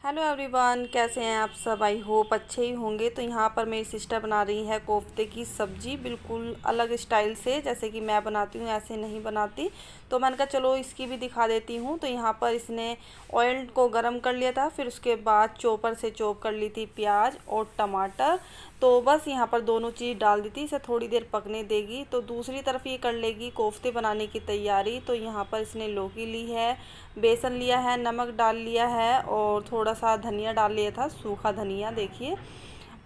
Hello everyone, कैसे हैं आप सब। आई होप अच्छे ही होंगे। तो यहाँ पर मेरी सिस्टर बना रही है कोफ्ते की सब्ज़ी, बिल्कुल अलग स्टाइल से। जैसे कि मैं बनाती हूँ ऐसे नहीं बनाती। तो मैंने कहा चलो इसकी भी दिखा देती हूँ। तो यहाँ पर इसने ऑयल को गरम कर लिया था, फिर उसके बाद चॉपर से चॉप कर ली थी प्याज और टमाटर। तो बस यहाँ पर दोनों चीज़ डाल दी थी, इसे थोड़ी देर पकने देगी। तो दूसरी तरफ ये कर लेगी कोफ्ते बनाने की तैयारी। तो यहाँ पर इसने लौकी ली है, बेसन लिया है, नमक डाल लिया है और थोड़ा सा धनिया डाल लिया था, सूखा धनिया। देखिए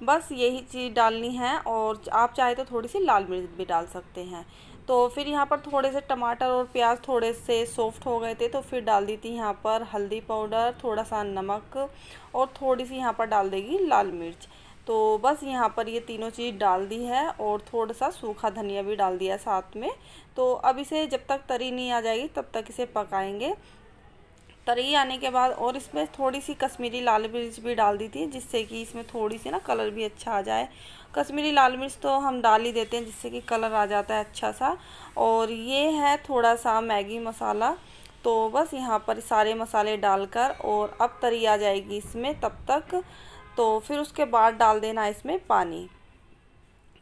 बस यही चीज़ डालनी है, और आप चाहे तो थोड़ी सी लाल मिर्च भी डाल सकते हैं। तो फिर यहाँ पर थोड़े से टमाटर और प्याज थोड़े से सॉफ्ट हो गए थे, तो फिर डाल दी थी यहाँ पर हल्दी पाउडर, थोड़ा सा नमक और थोड़ी सी यहाँ पर डाल देगी लाल मिर्च। तो बस यहाँ पर ये तीनों चीज़ डाल दी है और थोड़ा सा सूखा धनिया भी डाल दिया साथ में। तो अब इसे जब तक तरी नहीं आ जाएगी तब तक इसे पकाएंगे। तरी आने के बाद और इसमें थोड़ी सी कश्मीरी लाल मिर्च भी डाल दी थी, जिससे कि इसमें थोड़ी सी ना कलर भी अच्छा आ जाए। कश्मीरी लाल मिर्च तो हम डाल ही देते हैं, जिससे कि कलर आ जाता है अच्छा सा। और ये है थोड़ा सा मैगी मसाला। तो बस यहाँ पर सारे मसाले डालकर और अब तरी आ जाएगी इसमें तब तक। तो फिर उसके बाद डाल देना इसमें पानी।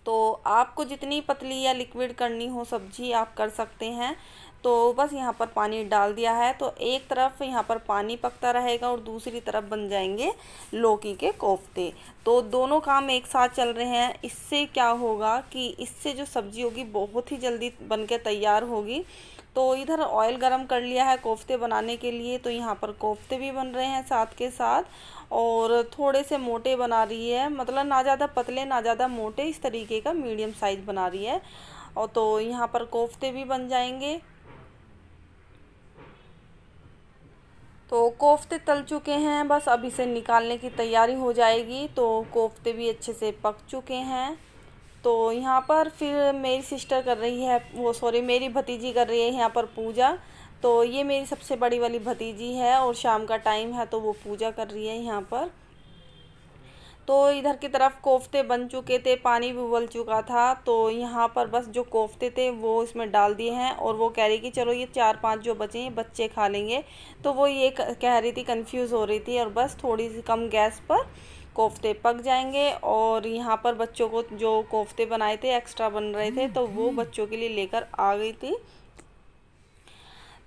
तो आपको जितनी पतली या लिक्विड करनी हो सब्जी आप कर सकते हैं। तो बस यहाँ पर पानी डाल दिया है। तो एक तरफ यहाँ पर पानी पकता रहेगा और दूसरी तरफ बन जाएंगे लौकी के कोफ्ते। तो दोनों काम एक साथ चल रहे हैं। इससे क्या होगा कि इससे जो सब्ज़ी होगी बहुत ही जल्दी बन के तैयार होगी। तो इधर ऑयल गरम कर लिया है कोफ्ते बनाने के लिए। तो यहाँ पर कोफ्ते भी बन रहे हैं साथ के साथ, और थोड़े से मोटे बना रही है, मतलब ना ज़्यादा पतले ना ज़्यादा मोटे, इस तरीके का मीडियम साइज़ बना रही है। और तो यहाँ पर कोफ्ते भी बन जाएंगे। तो कोफ्ते तल चुके हैं, बस अब इसे निकालने की तैयारी हो जाएगी। तो कोफ्ते भी अच्छे से पक चुके हैं। तो यहाँ पर फिर मेरी सिस्टर कर रही है, वो सॉरी मेरी भतीजी कर रही है यहाँ पर पूजा। तो ये मेरी सबसे बड़ी वाली भतीजी है और शाम का टाइम है तो वो पूजा कर रही है यहाँ पर। तो इधर की तरफ कोफ्ते बन चुके थे, पानी भी उबल चुका था। तो यहाँ पर बस जो कोफ्ते थे वो इसमें डाल दिए हैं, और वो कह रही कि चलो ये 4-5 जो बचे हैं बच्चे खा लेंगे। तो वो ये कह रही थी, कंफ्यूज हो रही थी। और बस थोड़ी सी कम गैस पर कोफ्ते पक जाएंगे। और यहाँ पर बच्चों को जो कोफ्ते बनाए थे एक्स्ट्रा बन रहे थे, तो वो बच्चों के लिए लेकर आ गई थी।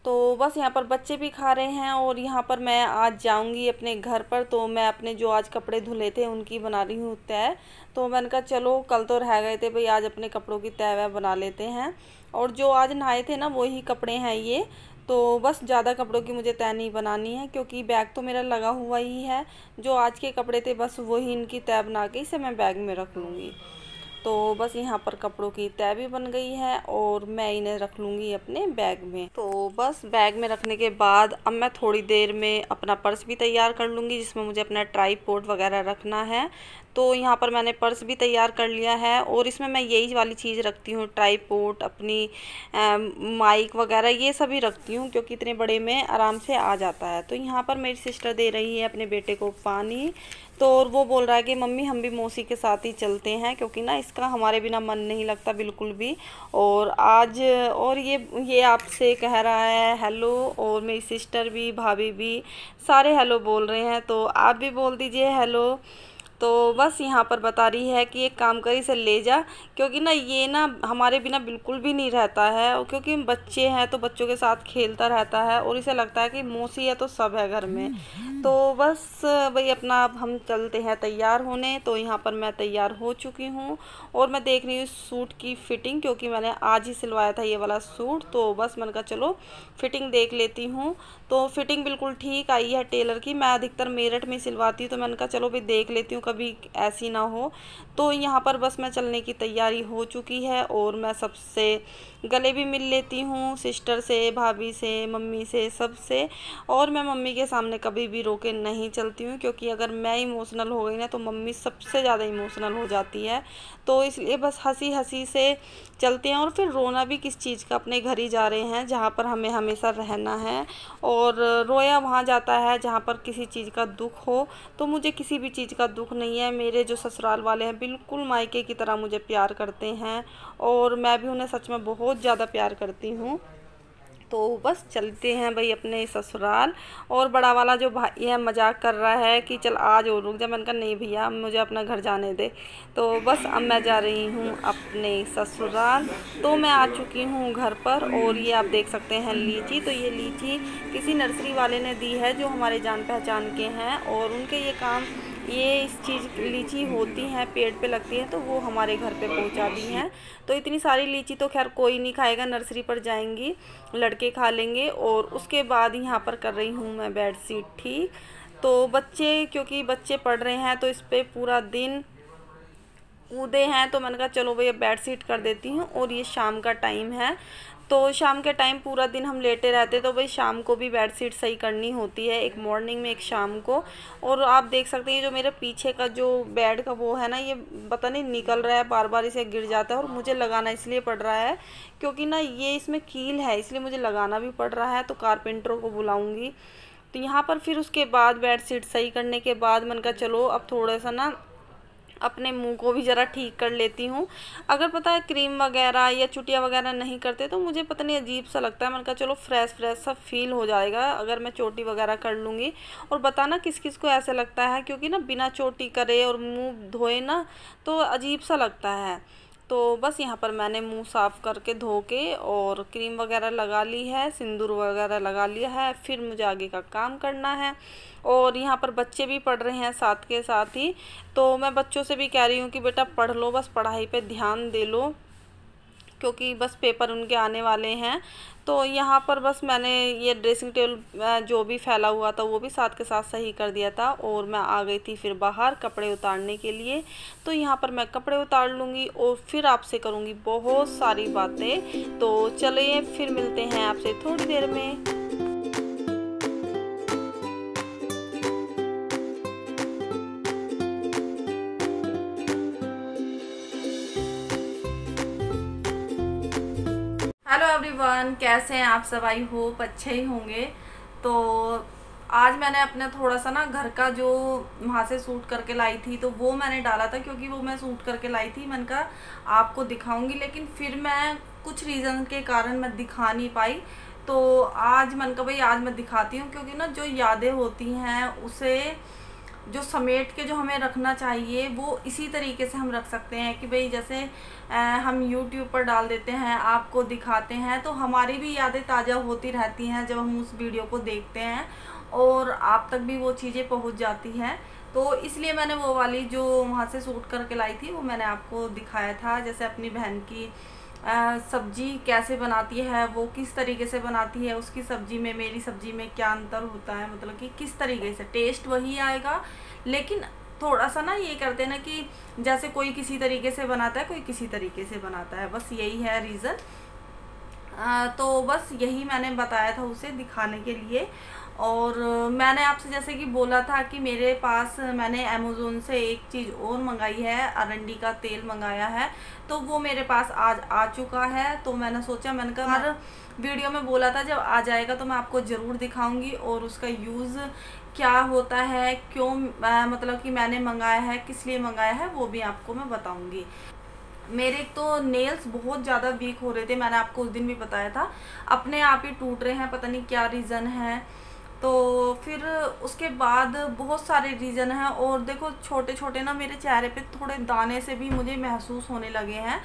तो बस यहाँ पर बच्चे भी खा रहे हैं। और यहाँ पर मैं आज जाऊँगी अपने घर पर, तो मैं अपने जो आज कपड़े धुले थे उनकी बना रही हूँ तय। तो मैंने कहा चलो कल तो रह गए थे भाई, आज अपने कपड़ों की तय वह बना लेते हैं। और जो आज नहाए थे ना वही कपड़े हैं ये। तो बस ज़्यादा कपड़ों की मुझे तय नहीं बनानी है, क्योंकि बैग तो मेरा लगा हुआ ही है। जो आज के कपड़े थे बस वही इनकी तय बना के इसे मैं बैग में रख लूँगी। तो बस यहाँ पर कपड़ों की तय भी बन गई है और मैं इन्हें रख लूँगी अपने बैग में। तो बस बैग में रखने के बाद अब मैं थोड़ी देर में अपना पर्स भी तैयार कर लूँगी, जिसमें मुझे अपना ट्राइपॉड वगैरह रखना है। तो यहाँ पर मैंने पर्स भी तैयार कर लिया है, और इसमें मैं यही वाली चीज़ रखती हूँ, ट्राइपॉड, अपनी माइक वगैरह ये सभी रखती हूँ, क्योंकि इतने बड़े में आराम से आ जाता है। तो यहाँ पर मेरी सिस्टर दे रही है अपने बेटे को पानी। तो और वो बोल रहा है कि मम्मी हम भी मौसी के साथ ही चलते हैं, क्योंकि ना इसका हमारे बिना मन नहीं लगता बिल्कुल भी। और आज और ये आपसे कह रहा है हेलो, और मेरी सिस्टर भी, भाभी भी, सारे हेलो बोल रहे हैं। तो आप भी बोल दीजिए हेलो। तो बस यहाँ पर बता रही है कि एक काम कर इसे ले जा, क्योंकि ना ये ना हमारे बिना बिल्कुल भी नहीं रहता है। और क्योंकि बच्चे हैं तो बच्चों के साथ खेलता रहता है, और इसे लगता है कि मौसी है तो सब है घर में। तो बस भाई अपना अब हम चलते हैं तैयार होने। तो यहाँ पर मैं तैयार हो चुकी हूँ, और मैं देख रही हूँ सूट की फ़िटिंग, क्योंकि मैंने आज ही सिलवाया था ये वाला सूट। तो बस मैंने कहा चलो फ़िटिंग देख लेती हूँ। तो फ़िटिंग बिल्कुल ठीक आई है टेलर की। मैं अधिकतर मेरठ में सिलवाती हूँ, तो मैंने कहा चलो भाई देख लेती हूँ कभी ऐसी ना हो। तो यहाँ पर बस मैं चलने की तैयारी हो चुकी है, और मैं सबसे गले भी मिल लेती हूँ, सिस्टर से, भाभी से, मम्मी से, सबसे। और मैं मम्मी के सामने कभी भी रोके नहीं चलती हूँ, क्योंकि अगर मैं इमोशनल हो गई ना तो मम्मी सबसे ज़्यादा इमोशनल हो जाती है। तो इसलिए बस हंसी हंसी से चलते हैं। और फिर रोना भी किस चीज़ का, अपने घर ही जा रहे हैं जहाँ पर हमें हमेशा रहना है। और रोया वहाँ जाता है जहाँ पर किसी चीज़ का दुख हो। तो मुझे किसी भी चीज़ का दुख नहीं है। मेरे जो ससुराल वाले हैं बिल्कुल मायके की तरह मुझे प्यार करते हैं, और मैं भी उन्हें सच में बहुत ज़्यादा प्यार करती हूँ। तो बस चलते हैं भाई अपने ससुराल। और बड़ा वाला जो भाई है मजाक कर रहा है कि चल आज और रुक जा। मैंने कहा नहीं भैया मुझे अपना घर जाने दे। तो बस अब मैं जा रही हूँ अपने ससुराल। तो मैं आ चुकी हूँ घर पर और ये आप देख सकते हैं लीची। तो ये लीची किसी नर्सरी वाले ने दी है जो हमारे जान पहचान के हैं, और उनके ये काम ये इस चीज़ लीची होती हैं पेड़ पे लगती है तो वो हमारे घर पे पहुंचा दी हैं। तो इतनी सारी लीची तो खैर कोई नहीं खाएगा, नर्सरी पर जाएंगी लड़के खा लेंगे। और उसके बाद यहाँ पर कर रही हूँ मैं बेडशीट ठीक। तो बच्चे क्योंकि बच्चे पढ़ रहे हैं तो इस पर पूरा दिन कूदे हैं, तो मैंने कहा चलो भैया बेडशीट कर देती हूँ। और ये शाम का टाइम है, तो शाम के टाइम पूरा दिन हम लेटे रहते तो भाई शाम को भी बेडशीट सही करनी होती है, एक मॉर्निंग में एक शाम को। और आप देख सकते हैं जो मेरे पीछे का जो बेड का वो है ना, ये पता नहीं निकल रहा है, बार बार इसे गिर जाता है। और मुझे लगाना इसलिए पड़ रहा है क्योंकि ना ये इसमें कील है, इसलिए मुझे लगाना भी पड़ रहा है। तो कारपेंटरों को बुलाऊँगी। तो यहाँ पर फिर उसके बाद बेडशीट सही करने के बाद मैंने कहा चलो अब थोड़ा सा ना अपने मुंह को भी ज़रा ठीक कर लेती हूँ। अगर पता है क्रीम वगैरह या चुटिया वगैरह नहीं करते तो मुझे पता नहीं अजीब सा लगता है। मैंने कहा चलो फ्रेश फ्रेश सा फील हो जाएगा अगर मैं चोटी वगैरह कर लूँगी। और बताना किस किस को ऐसे लगता है, क्योंकि ना बिना चोटी करे और मुँह धोए ना तो अजीब सा लगता है। तो बस यहाँ पर मैंने मुंह साफ़ करके धो के और क्रीम वगैरह लगा ली है, सिंदूर वगैरह लगा लिया है। फिर मुझे आगे का काम करना है। और यहाँ पर बच्चे भी पढ़ रहे हैं साथ के साथ ही, तो मैं बच्चों से भी कह रही हूँ कि बेटा पढ़ लो, बस पढ़ाई पे ध्यान दे लो क्योंकि बस पेपर उनके आने वाले हैं। तो यहाँ पर बस मैंने ये ड्रेसिंग टेबल जो भी फैला हुआ था वो भी साथ के साथ सही कर दिया था। और मैं आ गई थी फिर बाहर कपड़े उतारने के लिए। तो यहाँ पर मैं कपड़े उतार लूँगी और फिर आपसे करूँगी बहुत सारी बातें। तो चलिए फिर मिलते हैं आपसे थोड़ी देर में। हेलो एवरीवन, कैसे हैं आप सब? आई होप अच्छे ही होंगे। तो आज मैंने अपना थोड़ा सा ना घर का जो वहाँ से सूट करके लाई थी तो वो मैंने डाला था, क्योंकि वो मैं सूट करके लाई थी। मैंने कहा आपको दिखाऊंगी, लेकिन फिर मैं कुछ रीज़न के कारण मैं दिखा नहीं पाई। तो आज मैंने कहा भाई आज मैं दिखाती हूँ, क्योंकि ना जो यादें होती हैं उसे जो समेट के जो हमें रखना चाहिए वो इसी तरीके से हम रख सकते हैं कि भाई जैसे हम YouTube पर डाल देते हैं, आपको दिखाते हैं, तो हमारी भी यादें ताज़ा होती रहती हैं जब हम उस वीडियो को देखते हैं और आप तक भी वो चीज़ें पहुंच जाती हैं। तो इसलिए मैंने वो वाली जो वहाँ से शूट करके लाई थी वो मैंने आपको दिखाया था। जैसे अपनी बहन की सब्जी कैसे बनाती है, वो किस तरीके से बनाती है, उसकी सब्जी में मेरी सब्जी में क्या अंतर होता है, मतलब कि किस तरीके से टेस्ट वही आएगा, लेकिन थोड़ा सा ना ये करते हैं ना कि जैसे कोई किसी तरीके से बनाता है कोई किसी तरीके से बनाता है, बस यही है रीज़न। तो बस यही मैंने बताया था उसे दिखाने के लिए। और मैंने आपसे जैसे कि बोला था कि मेरे पास मैंने अमेज़ोन से एक चीज़ और मंगाई है, अरंडी का तेल मंगाया है, तो वो मेरे पास आज आ चुका है। तो मैंने सोचा, मैंने कहा हर वीडियो में बोला था जब आ जाएगा तो मैं आपको ज़रूर दिखाऊंगी और उसका यूज़ क्या होता है, क्यों मतलब कि मैंने मंगाया है, किस लिए मंगाया है, वो भी आपको मैं बताऊंगी। मेरे तो नेल्स बहुत ज़्यादा वीक हो रहे थे, मैंने आपको उस दिन भी बताया था, अपने आप ही टूट रहे हैं, पता नहीं क्या रीज़न है। तो फिर उसके बाद बहुत सारे रीज़न हैं। और देखो छोटे छोटे ना मेरे चेहरे पे थोड़े दाने से भी मुझे महसूस होने लगे हैं।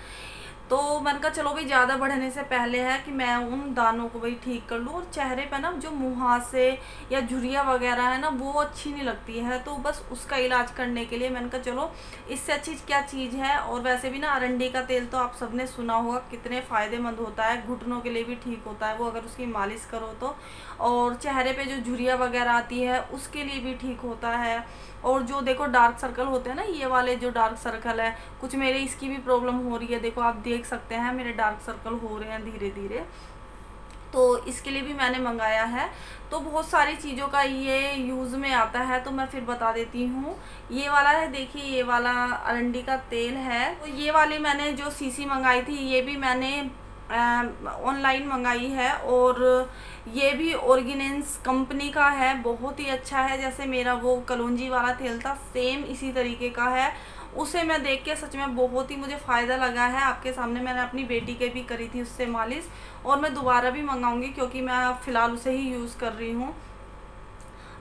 तो मैंने कहा चलो भाई ज़्यादा बढ़ने से पहले है कि मैं उन दानों को भाई ठीक कर लूँ। और चेहरे पे ना जो मुहासे या झुर्रियाँ वगैरह है ना वो अच्छी नहीं लगती है, तो बस उसका इलाज करने के लिए मैंने कहा चलो इससे अच्छी क्या चीज़ है। और वैसे भी ना अरंडी का तेल तो आप सबने सुना होगा कितने फ़ायदेमंद होता है, घुटनों के लिए भी ठीक होता है वो अगर उसकी मालिश करो तो। और चेहरे पे जो झुर्रियाँ वगैरह आती है उसके लिए भी ठीक होता है। और जो देखो डार्क सर्कल होते हैं ना, ये वाले जो डार्क सर्कल है, कुछ मेरे इसकी भी प्रॉब्लम हो रही है, देखो आप देख सकते हैं मेरे डार्क सर्कल हो रहे हैं धीरे धीरे, तो इसके लिए भी मैंने मंगाया है। तो बहुत सारी चीज़ों का ये यूज़ में आता है, तो मैं फिर बता देती हूँ। ये वाला है, देखिए ये वाला अरंडी का तेल है। तो ये वाली मैंने जो शीशी मंगाई थी ये भी मैंने ऑनलाइन मंगाई है, और ये भी ऑर्गेनिक्स कंपनी का है, बहुत ही अच्छा है। जैसे मेरा वो कलौंजी वाला तेल था, सेम इसी तरीके का है। उसे मैं देख के सच में बहुत ही मुझे फ़ायदा लगा है। आपके सामने मैंने अपनी बेटी के भी करी थी उससे मालिश, और मैं दोबारा भी मंगाऊंगी क्योंकि मैं फ़िलहाल उसे ही यूज़ कर रही हूँ।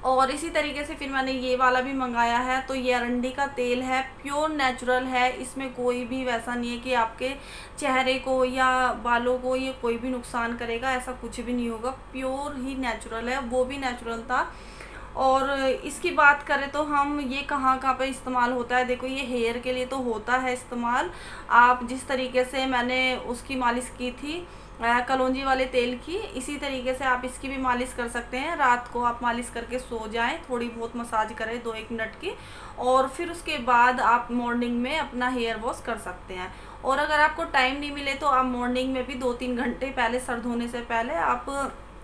और इसी तरीके से फिर मैंने ये वाला भी मंगाया है। तो ये अरंडी का तेल है, प्योर नेचुरल है, इसमें कोई भी वैसा नहीं है कि आपके चेहरे को या बालों को ये कोई भी नुकसान करेगा, ऐसा कुछ भी नहीं होगा। प्योर ही नेचुरल है, वो भी नेचुरल था। और इसकी बात करें तो हम ये कहाँ कहाँ पे इस्तेमाल होता है, देखो ये हेयर के लिए तो होता है इस्तेमाल। आप जिस तरीके से मैंने उसकी मालिश की थी कलौंजी वाले तेल की, इसी तरीके से आप इसकी भी मालिश कर सकते हैं। रात को आप मालिश करके सो जाएं, थोड़ी बहुत मसाज करें 2-1 मिनट की, और फिर उसके बाद आप मॉर्निंग में अपना हेयर वॉश कर सकते हैं। और अगर आपको टाइम नहीं मिले तो आप मॉर्निंग में भी 2-3 घंटे पहले, सर धोने से पहले आप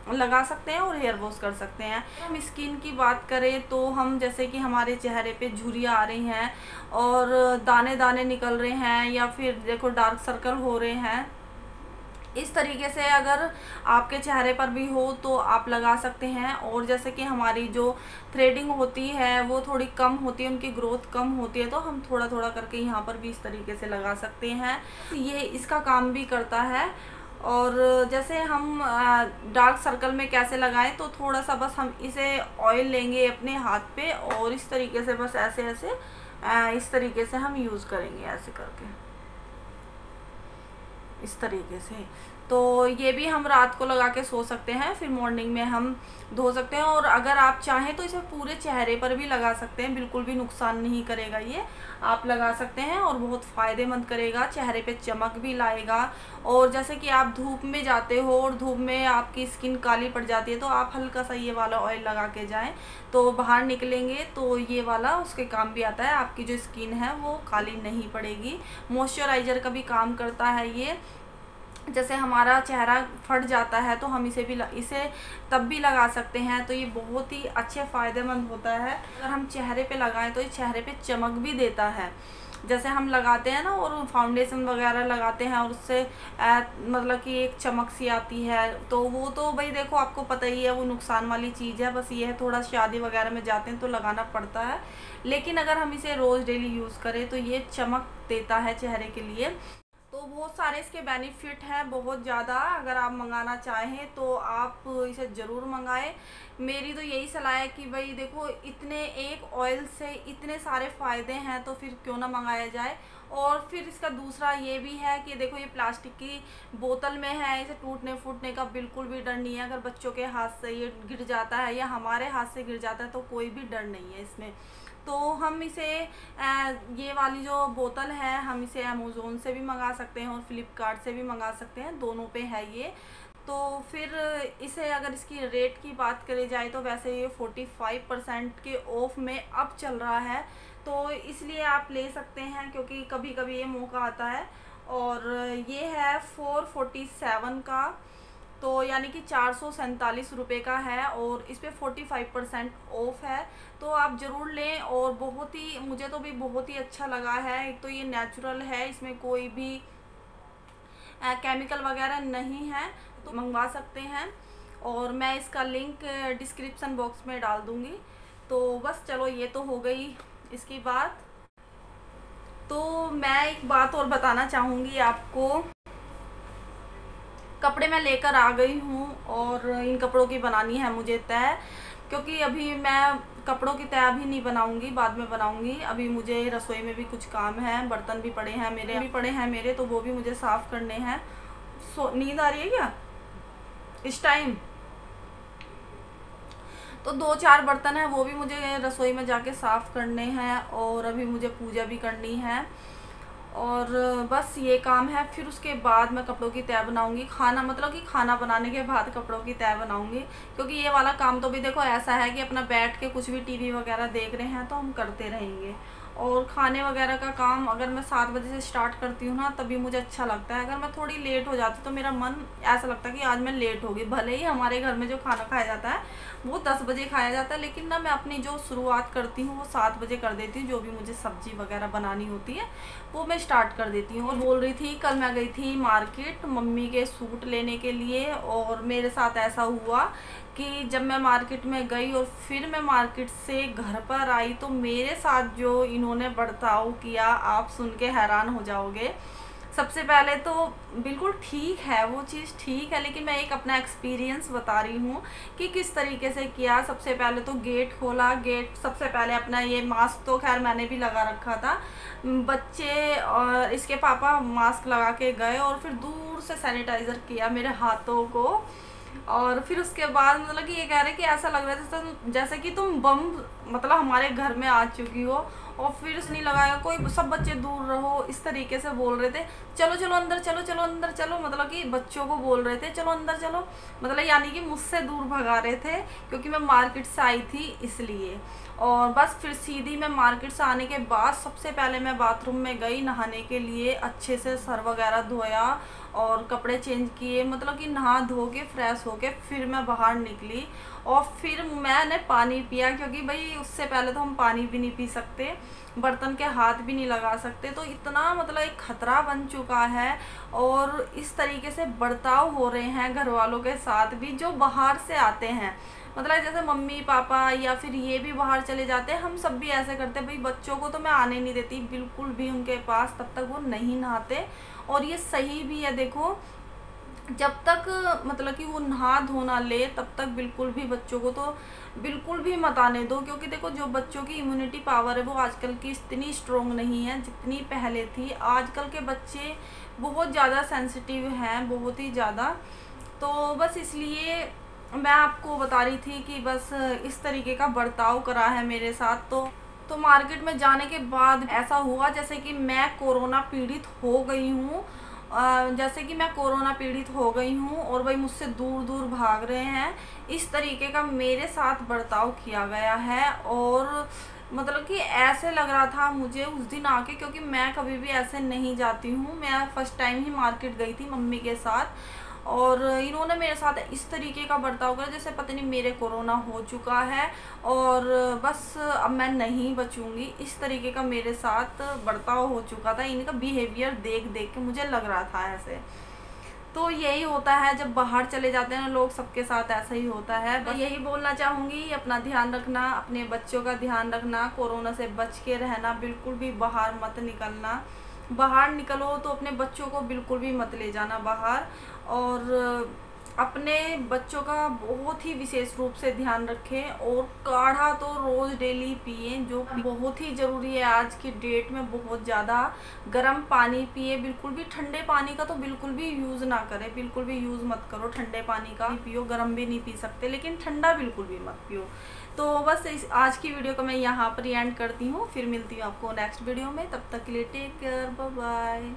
लगा सकते हैं और हेयर वॉश कर सकते हैं। हम स्किन की बात करें तो हम जैसे कि हमारे चेहरे पे झुर्रियाँ आ रही हैं और दाने दाने निकल रहे हैं, या फिर देखो डार्क सर्कल हो रहे हैं, इस तरीके से अगर आपके चेहरे पर भी हो तो आप लगा सकते हैं। और जैसे कि हमारी जो थ्रेडिंग होती है वो थोड़ी कम होती है, उनकी ग्रोथ कम होती है, तो हम थोड़ा थोड़ा करके यहाँ पर भी इस तरीके से लगा सकते हैं। ये इसका काम भी करता है। और जैसे हम डार्क सर्कल में कैसे लगाएं, तो थोड़ा सा बस हम इसे ऑयल लेंगे अपने हाथ पे, और इस तरीके से बस ऐसे ऐसे इस तरीके से हम यूज़ करेंगे, ऐसे करके इस तरीके से। तो ये भी हम रात को लगा के सो सकते हैं, फिर मॉर्निंग में हम धो सकते हैं। और अगर आप चाहें तो इसे पूरे चेहरे पर भी लगा सकते हैं, बिल्कुल भी नुकसान नहीं करेगा, ये आप लगा सकते हैं और बहुत फ़ायदेमंद करेगा, चेहरे पे चमक भी लाएगा। और जैसे कि आप धूप में जाते हो और धूप में आपकी स्किन काली पड़ जाती है, तो आप हल्का सा ये वाला ऑयल लगा के जाएं, तो बाहर निकलेंगे तो ये वाला उसके काम भी आता है, आपकी जो स्किन है वो काली नहीं पड़ेगी। मॉइस्चराइज़र का भी काम करता है ये। जैसे हमारा चेहरा फट जाता है तो हम इसे तब भी लगा सकते हैं, तो ये बहुत ही अच्छे फ़ायदेमंद होता है। अगर हम चेहरे पे लगाएं तो ये चेहरे पे चमक भी देता है। जैसे हम लगाते हैं ना, और फाउंडेशन वगैरह लगाते हैं और उससे मतलब कि एक चमक सी आती है, तो वो तो भाई देखो आपको पता ही है, वो नुकसान वाली चीज़ है। बस ये है थोड़ा शादी वगैरह में जाते हैं तो लगाना पड़ता है, लेकिन अगर हम इसे रोज़ डेली यूज़ करें तो ये चमक देता है चेहरे के लिए। तो बहुत सारे इसके बेनिफिट हैं, बहुत ज़्यादा। अगर आप मंगाना चाहें तो आप इसे ज़रूर मंगाएं। मेरी तो यही सलाह है कि भाई देखो, इतने एक ऑयल से इतने सारे फ़ायदे हैं, तो फिर क्यों ना मंगाया जाए। और फिर इसका दूसरा ये भी है कि देखो, ये प्लास्टिक की बोतल में है, इसे टूटने फूटने का बिल्कुल भी डर नहीं है। अगर बच्चों के हाथ से ये गिर जाता है या हमारे हाथ से गिर जाता है तो कोई भी डर नहीं है इसमें। तो हम इसे ये वाली जो बोतल है, हम इसे अमेज़ोन से भी मंगा सकते हैं और फ्लिपकार्ट से भी मंगा सकते हैं, दोनों पे है ये। तो फिर इसे अगर इसकी रेट की बात करी जाए तो वैसे ये 45% के ऑफ में अब चल रहा है, तो इसलिए आप ले सकते हैं, क्योंकि कभी कभी ये मौका आता है। और ये है 447 का, तो यानी कि 447 रुपये का है, और इस पर 45% ऑफ है, तो आप ज़रूर लें। और बहुत ही, मुझे तो भी बहुत ही अच्छा लगा है। एक तो ये नेचुरल है, इसमें कोई भी केमिकल वगैरह नहीं है, तो मंगवा सकते हैं। और मैं इसका लिंक डिस्क्रिप्शन बॉक्स में डाल दूँगी। तो बस चलो, ये तो हो गई इसकी बात। तो मैं एक बात और बताना चाहूँगी आपको। कपड़े मैं लेकर आ गई हूँ और इन कपड़ों की बनानी है मुझे तय, क्योंकि अभी मैं कपड़ों की तय अभी नहीं बनाऊंगी, बाद में बनाऊंगी। अभी मुझे रसोई में भी कुछ काम है, बर्तन भी पड़े हैं मेरे, तो वो भी मुझे साफ़ करने हैं। नींद आ रही है क्या इस टाइम? तो 2-4 बर्तन हैं, वो भी मुझे रसोई में जाके साफ़ करने हैं, और अभी मुझे पूजा भी करनी है। और बस ये काम है। फिर उसके बाद मैं कपड़ों की तय बनाऊंगी, खाना मतलब कि खाना बनाने के बाद कपड़ों की तय बनाऊंगी। क्योंकि ये वाला काम तो भी देखो ऐसा है कि अपना बैठ के कुछ भी टीवी वगैरह देख रहे हैं तो हम करते रहेंगे, और खाने वगैरह का काम अगर मैं 7 बजे से स्टार्ट करती हूँ ना तभी मुझे अच्छा लगता है। अगर मैं थोड़ी लेट हो जाती तो मेरा मन ऐसा लगता है कि आज मैं लेट होगी। भले ही हमारे घर में जो खाना खाया जाता है वो 10 बजे खाया जाता है, लेकिन ना मैं अपनी जो शुरुआत करती हूँ वो 7 बजे कर देती हूँ। जो भी मुझे सब्जी वगैरह बनानी होती है वो मैं स्टार्ट कर देती हूँ। और बोल रही थी, कल मैं गई थी मार्केट मम्मी के सूट लेने के लिए, और मेरे साथ ऐसा हुआ कि जब मैं मार्केट में गई और फिर मैं मार्केट से घर पर आई तो मेरे साथ जो इन्होंने बर्ताव किया आप सुन के हैरान हो जाओगे। सबसे पहले तो बिल्कुल ठीक है, वो चीज़ ठीक है, लेकिन मैं एक अपना एक्सपीरियंस बता रही हूँ कि किस तरीके से किया। सबसे पहले तो गेट खोला, गेट सबसे पहले अपना ये मास्क तो खैर मैंने भी लगा रखा था, बच्चे और इसके पापा मास्क लगा के गए और फिर दूर से सैनिटाइज़र किया मेरे हाथों को। और फिर उसके बाद मतलब कि ये कह रहे कि ऐसा लग रहा है जैसे कि तुम बम मतलब हमारे घर में आ चुकी हो, और फिर नहीं लगाया कोई, सब बच्चे दूर रहो, इस तरीके से बोल रहे थे। चलो चलो अंदर चलो, चलो अंदर चलो, मतलब कि बच्चों को बोल रहे थे चलो अंदर चलो, मतलब यानी कि मुझसे दूर भगा रहे थे क्योंकि मैं मार्केट से आई थी इसलिए। और बस फिर सीधी मैं मार्केट से आने के बाद सबसे पहले मैं बाथरूम में गई नहाने के लिए, अच्छे से सर वगैरह धोया और कपड़े चेंज किए, मतलब कि नहा धो के फ्रेश हो के फिर मैं बाहर निकली। और फिर मैंने पानी पिया क्योंकि भाई उससे पहले तो हम पानी भी नहीं पी सकते, बर्तन के हाथ भी नहीं लगा सकते। तो इतना मतलब एक खतरा बन चुका है और इस तरीके से बर्ताव हो रहे हैं घर वालों के साथ भी जो बाहर से आते हैं, मतलब जैसे मम्मी पापा या फिर ये भी बाहर चले जाते हैं, हम सब भी ऐसे करते हैं। भाई बच्चों को तो मैं आने नहीं देती बिल्कुल भी उनके पास, तब तक वो नहीं नहाते। और ये सही भी है, देखो जब तक मतलब कि वो नहा धोना ले तब तक बिल्कुल भी बच्चों को तो बिल्कुल भी मत आने दो, क्योंकि देखो जो बच्चों की इम्यूनिटी पावर है वो आजकल की इतनी स्ट्रोंग नहीं है जितनी पहले थी। आजकल के बच्चे बहुत ज़्यादा सेंसिटिव हैं, बहुत ही ज़्यादा। तो बस इसलिए मैं आपको बता रही थी कि बस इस तरीके का बर्ताव करा है मेरे साथ। तो मार्केट में जाने के बाद ऐसा हुआ जैसे कि मैं कोरोना पीड़ित हो गई हूँ, जैसे कि मैं कोरोना पीड़ित हो गई हूँ और भाई मुझसे दूर दूर भाग रहे हैं, इस तरीके का मेरे साथ बर्ताव किया गया है। और मतलब कि ऐसे लग रहा था मुझे उस दिन आके, क्योंकि मैं कभी भी ऐसे नहीं जाती हूँ, मैं फर्स्ट टाइम ही मार्केट गई थी मम्मी के साथ और इन्होंने मेरे साथ इस तरीके का बर्ताव करा जैसे पता नहीं मेरे कोरोना हो चुका है और बस अब मैं नहीं बचूंगी। इस तरीके का मेरे साथ बर्ताव हो चुका था, इनका बिहेवियर देख देख के मुझे लग रहा था ऐसे। तो यही होता है जब बाहर चले जाते हैं लोग, सबके साथ ऐसा ही होता है। मैं यही बोलना चाहूँगी, अपना ध्यान रखना, अपने बच्चों का ध्यान रखना, कोरोना से बच के रहना, बिल्कुल भी बाहर मत निकलना। बाहर निकलो तो अपने बच्चों को बिल्कुल भी मत ले जाना बाहर, और अपने बच्चों का बहुत ही विशेष रूप से ध्यान रखें। और काढ़ा तो रोज़ डेली पिए, जो बहुत ही ज़रूरी है आज की डेट में, बहुत ज़्यादा। गर्म पानी पिए, बिल्कुल भी ठंडे पानी का तो बिल्कुल भी यूज़ ना करें, बिल्कुल भी यूज़ मत करो ठंडे पानी का। पियो, गर्म भी नहीं पी सकते लेकिन ठंडा बिल्कुल भी मत पियो। तो बस आज की वीडियो को मैं यहाँ पर एंड करती हूँ, फिर मिलती हूँ आपको नेक्स्ट वीडियो में। तब तक के लिए टेक केयर, बाय बाय।